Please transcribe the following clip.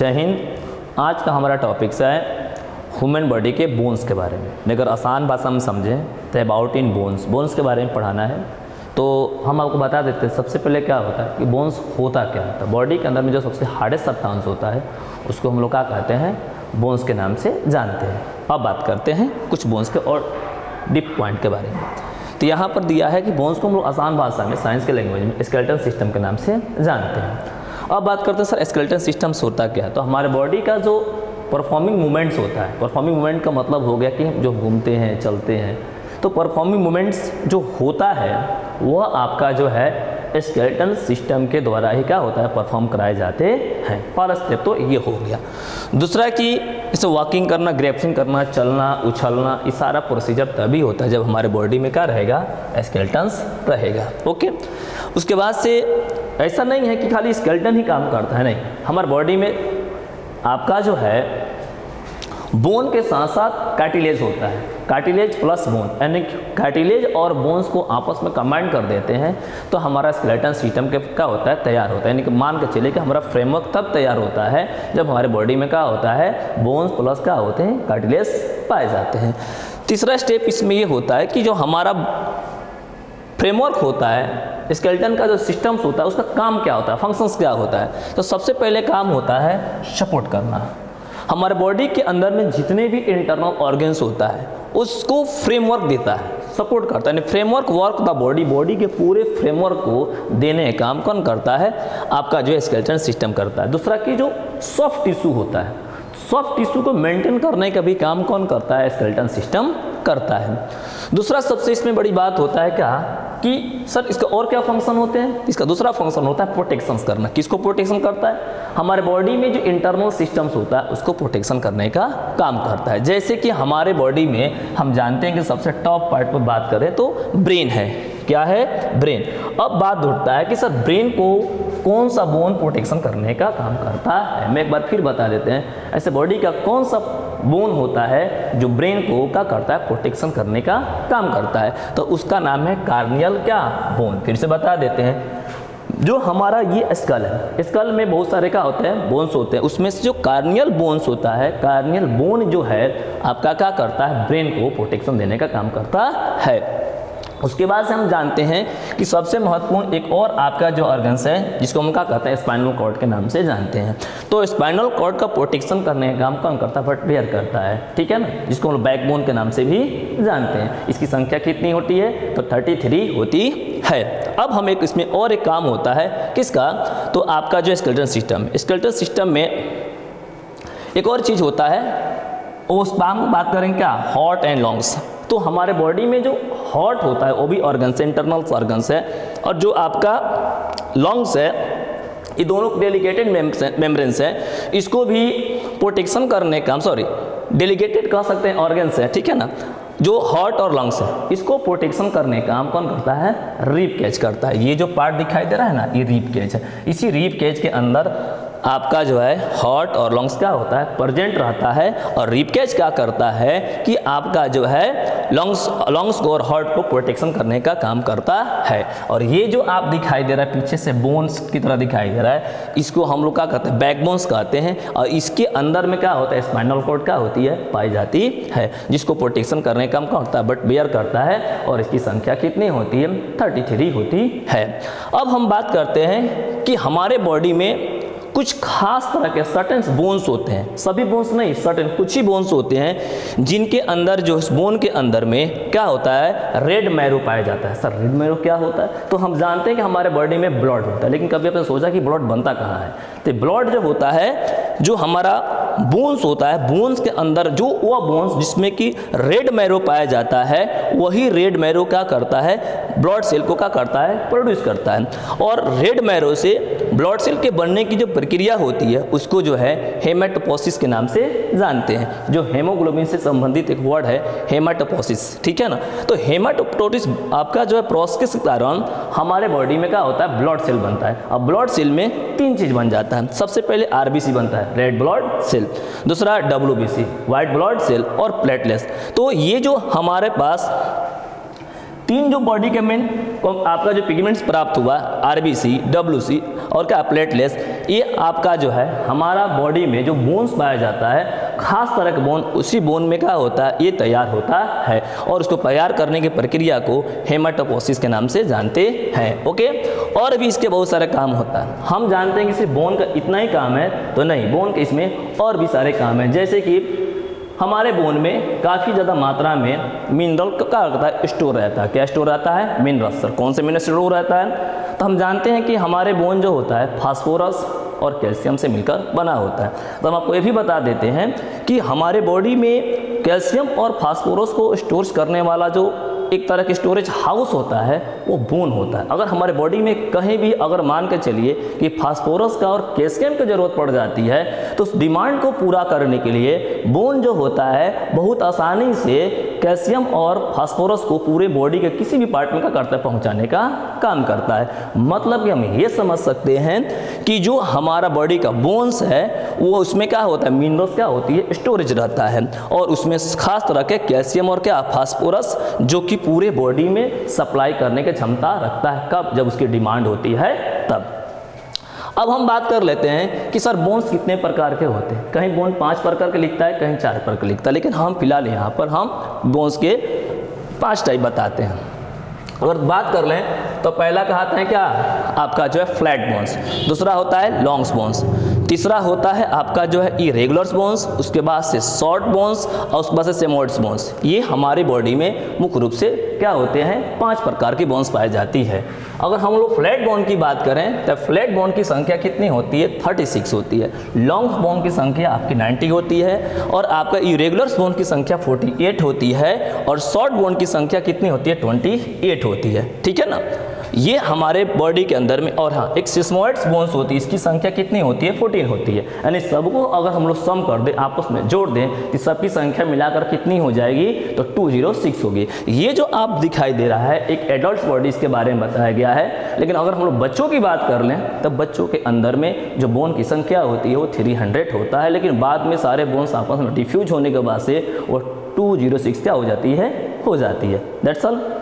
जय हिंद। आज का हमारा टॉपिक्स है ह्यूमन बॉडी के बोन्स के बारे में। अगर आसान भाषा में समझें तो अबाउट इन बोन्स के बारे में पढ़ाना है। तो हम आपको बता देते हैं सबसे पहले क्या होता है कि बोन्स होता क्या होता है। बॉडी के अंदर में जो सबसे हार्डेस्ट सब्सटेंस होता है उसको हम लोग क्या कहते हैं, बोन्स के नाम से जानते हैं। अब बात करते हैं कुछ बोन्स के और डीप पॉइंट के बारे में। तो यहाँ पर दिया है कि बोन्स को हम लोग आसान भाषा में साइंस के लैंग्वेज में स्केलेटल सिस्टम के नाम से जानते हैं। अब बात करते हैं सर स्केलेटल सिस्टम्स होता क्या है। तो हमारे बॉडी का जो परफॉर्मिंग मूवमेंट्स होता है, परफॉर्मिंग मूवमेंट का मतलब हो गया कि हम जो घूमते हैं चलते हैं, तो परफॉर्मिंग मूवमेंट्स जो होता है वह आपका जो है स्केलेटल सिस्टम के द्वारा ही क्या होता है, परफॉर्म कराए जाते हैं। पहला स्टेप तो ये हो गया। दूसरा कि इसे वॉकिंग करना, ग्रैप्सिंग करना, चलना, उछलना, ये सारा प्रोसीजर तभी होता है जब हमारे बॉडी में क्या रहेगा, स्केलेटन्स रहेगा। ओके। उसके बाद से ऐसा नहीं है कि खाली स्केलेटन ही काम करता है, नहीं, हमारे बॉडी में आपका जो है बोन के साथ साथ कार्टिलेज होता है। कार्टिलेज प्लस बोन, यानी कार्टिलेज और बोन्स को आपस में कंबाइन कर देते हैं तो हमारा स्केलेटन सिस्टम के क्या होता है, तैयार होता है। यानी कि मान के चलिए कि हमारा फ्रेमवर्क तब तैयार होता है जब हमारे बॉडी में क्या होता है, बोन्स प्लस क्या होते हैं, कार्टिलेज पाए जाते हैं। तीसरा स्टेप इसमें ये होता है कि जो हमारा फ्रेमवर्क होता है, स्केलेटन का जो सिस्टम्स होता है उसका काम क्या होता है, फंक्शंस क्या होता है। तो सबसे पहले काम होता है सपोर्ट करना। हमारे बॉडी के अंदर में जितने भी इंटरनल ऑर्गन्स होता है उसको फ्रेमवर्क देता है, सपोर्ट करता है। यानी फ्रेमवर्क वर्क द बॉडी के पूरे फ्रेमवर्क को देने का काम कौन करता है, आपका जो स्केलेटन सिस्टम करता है। दूसरा कि जो सॉफ्ट टिश्यू होता है, सॉफ्ट टिश्यू को मेंटेन करने का भी काम कौन करता है, स्केलेटन सिस्टम करता है। दूसरा सबसे इसमें बड़ी बात होता है क्या कि सर इसका और क्या फंक्शन होते हैं। इसका दूसरा फंक्शन होता है प्रोटेक्शन करना। किसको प्रोटेक्शन करता है, हमारे बॉडी में जो इंटरनल सिस्टम्स होता है उसको प्रोटेक्शन करने का काम करता है। जैसे कि हमारे बॉडी में हम जानते हैं कि सबसे टॉप पार्ट पर बात करें तो ब्रेन है। क्या है, ब्रेन। अब बात उठता है कि सर ब्रेन को कौन सा बोन प्रोटेक्शन करने का काम करता है। मैं एक बार फिर बता देते हैं, ऐसे बॉडी का कौन सा बोन होता है जो ब्रेन को क्या करता है, प्रोटेक्शन करने का काम करता है। तो उसका नाम है कार्नियल क्या, बोन। फिर से बता देते हैं, जो हमारा ये स्कल है, स्कल में बहुत सारे क्या होते हैं, बोन्स होते हैं। उसमें से जो कार्नियल बोन्स होता है, कार्नियल बोन जो है आपका क्या करता है, ब्रेन को प्रोटेक्शन देने का काम करता है। उसके बाद से हम जानते हैं कि सबसे महत्वपूर्ण एक और आपका जो ऑर्गन्स है जिसको हम क्या कहते हैं, स्पाइनल कॉर्ड के नाम से जानते हैं। तो स्पाइनल कॉर्ड का प्रोटेक्शन करने का काम कौन करता है, फुटवेयर करता है, ठीक है ना, जिसको हम बैकबोन के नाम से भी जानते हैं। इसकी संख्या कितनी होती है, तो 33 होती है। अब हम एक इसमें और एक काम होता है किसका, तो आपका जो स्केलेटल सिस्टम में एक और चीज़ होता है, उस पर हम बात करेंगे क्या, हार्ट एंड लंग्स। तो हमारे बॉडी में जो हार्ट होता है वो भी ऑर्गन्स है, इंटरनल ऑर्गन्स है, और जो आपका लंग्स है ये दोनों डेलिकेटेड मेम्ब्रेन्स है, इसको भी प्रोटेक्शन करने का, डेलिकेटेड कह सकते हैं ऑर्गन्स है, ठीक है ना। जो हार्ट और लंग्स है इसको प्रोटेक्शन करने का काम कौन करता है, रिब केज करता है। ये जो पार्ट दिखाई दे रहा है ना, ये रिब केज है। इसी रिब केज के अंदर आपका जो है हार्ट और लंग्स क्या होता है, प्रेजेंट रहता है। और रिब केज क्या करता है कि आपका जो है लंग्स को और हार्ट को प्रोटेक्शन करने का काम करता है। और ये जो आप दिखाई दे रहा है पीछे से बोन्स की तरह दिखाई दे रहा है, इसको हम लोग क्या कहते हैं, बैकबोन्स कहते हैं। और इसके अंदर में क्या होता है, स्पाइनल कॉर्ड क्या होती है, पाई जाती है, जिसको प्रोटेक्शन करने का काम करता है, बट बेयर करता है। और इसकी संख्या कितनी होती है, 33 होती है। अब हम बात करते हैं कि हमारे बॉडी में कुछ खास तरह के सर्टेन बोन्स होते हैं, सभी बोन्स नहीं, सर्टेन कुछ ही बोन्स होते हैं जिनके अंदर, जो इस बोन के अंदर में क्या होता है, रेड मैरो पाया जाता है। सर रेड मैरो क्या होता है, तो हम जानते हैं कि हमारे बॉडी में ब्लड होता है, लेकिन कभी आपने सोचा कि ब्लड बनता कहाँ है। तो ब्लड जो होता है, जो हमारा बोन्स होता है, बोन्स के अंदर जो वह बोन्स जिसमें कि रेड मैरो पाया जाता है, वही रेड मैरो क्या करता है, ब्लड सेल को क्या करता है, प्रोड्यूस करता है। और रेड मैरो से ब्लड सेल के बनने की जो प्रक्रिया होती है उसको जो है हेमाटोपोसिस के नाम से जानते हैं। जो हेमोग्लोबिन से संबंधित एक वर्ड है हेमाटोपोसिस, ठीक है ना। तो हेमाटोपोसिस आपका जो है प्रोसेस के कारण हमारे बॉडी में क्या होता है, ब्लड सेल बनता है। अब ब्लड सेल में 3 चीज बन जाता है। सबसे पहले आरबीसी बनता है, रेड ब्लड सेल। दूसरा डब्ल्यूबीसी, व्हाइट ब्लड सेल, और प्लेटलेट्स। तो ये जो हमारे पास तीन जो बॉडी के मेन आपका जो पिगमेंट्स प्राप्त हुआ, आरबीसी, डब्ल्यूसी और क्या प्लेटलेट्स, ये आपका जो है हमारा बॉडी में जो बोन्स पाया जाता है, खास तरह का बोन, उसी बोन में क्या होता है, ये तैयार होता है और उसको तैयार करने की प्रक्रिया को हेमाटोपोसिस के नाम से जानते हैं। ओके, और भी इसके बहुत सारे काम होता है। हम जानते हैं कि सिर्फ बोन का इतना ही काम है, तो नहीं, बोन के इसमें और भी सारे काम हैं। जैसे कि हमारे बोन में काफ़ी ज़्यादा मात्रा में मिनरल क्या होता है, स्टोर रहता है। क्या स्टोर रहता है? मिनरल। सर कौन से मिनरल स्टोर रहता है? तो हम जानते हैं कि हमारे बोन जो होता है फास्फोरस और कैल्शियम से मिलकर बना होता है। तो हम आपको ये भी बता देते हैं कि हमारे बॉडी में कैल्शियम और फास्फोरस को स्टोर करने वाला जो एक तरह की स्टोरेज हाउस होता है वो बोन होता है। अगर हमारे बॉडी में कहीं भी अगर मान के चलिए कि फास्फोरस का और कैल्शियम की ज़रूरत पड़ जाती है, तो उस डिमांड को पूरा करने के लिए बोन जो होता है बहुत आसानी से कैल्शियम और फास्फोरस को पूरे बॉडी के किसी भी पार्ट में क्या करता है, पहुंचाने का काम करता है। मतलब कि हम ये समझ सकते हैं कि जो हमारा बॉडी का बोन्स है वो उसमें क्या होता है, मिनरल्स क्या होती है, स्टोरेज रहता है और उसमें खास तरह के कैल्शियम और क्या फास्फोरस जो कि पूरे बॉडी में सप्लाई करने की क्षमता रखता है। कब? जब उसकी डिमांड होती है तब। अब हम बात कर लेते हैं कि सर बोन्स कितने प्रकार के होते हैं। कहीं बोन 5 प्रकार के लिखता है, कहीं 4 प्रकार के लिखता है, लेकिन हम फिलहाल यहाँ पर हम बोन्स के 5 टाइप बताते हैं। अगर बात कर लें तो पहला कहते हैं क्या, आपका जो है फ्लैट बोन्स, दूसरा होता है लॉन्ग्स बोन्स, तीसरा होता है आपका जो है इरेगुलर्स बोन्स, उसके बाद से शॉर्ट बोन्स और उसके बाद से सेमोइड्स बोन्स। ये हमारी बॉडी में मुख्य रूप से क्या होते हैं, 5 प्रकार की बोन्स पाई जाती है। अगर हम लोग फ्लैट बोन की बात करें तो फ्लैट बोन की संख्या कितनी होती है, 36 होती है। लॉन्ग बोन की संख्या आपकी 90 होती है और आपका इरेगुलर्स बोन की संख्या 48 होती है और शॉर्ट बोन की संख्या कितनी होती है, 28 होती है। ठीक है ना, ये हमारे बॉडी के अंदर में। और हाँ, एक सिस्मोइड्स बोन्स होती है, इसकी संख्या कितनी होती है, 14 होती है। यानी सबको अगर हम लोग सम कर दें, आपस में जोड़ दें, तो सबकी संख्या मिलाकर कितनी हो जाएगी, तो 206 होगी। ये जो आप दिखाई दे रहा है एक एडल्ट बॉडी, इसके बारे में बताया गया है। लेकिन अगर हम लोग बच्चों की बात कर लें तब बच्चों के अंदर में जो बोन की संख्या होती है वो 300 होता है, लेकिन बाद में सारे बोन्स आपस में डिफ्यूज होने के बाद से वो 206 क्या हो जाती है, दैट्स ऑल।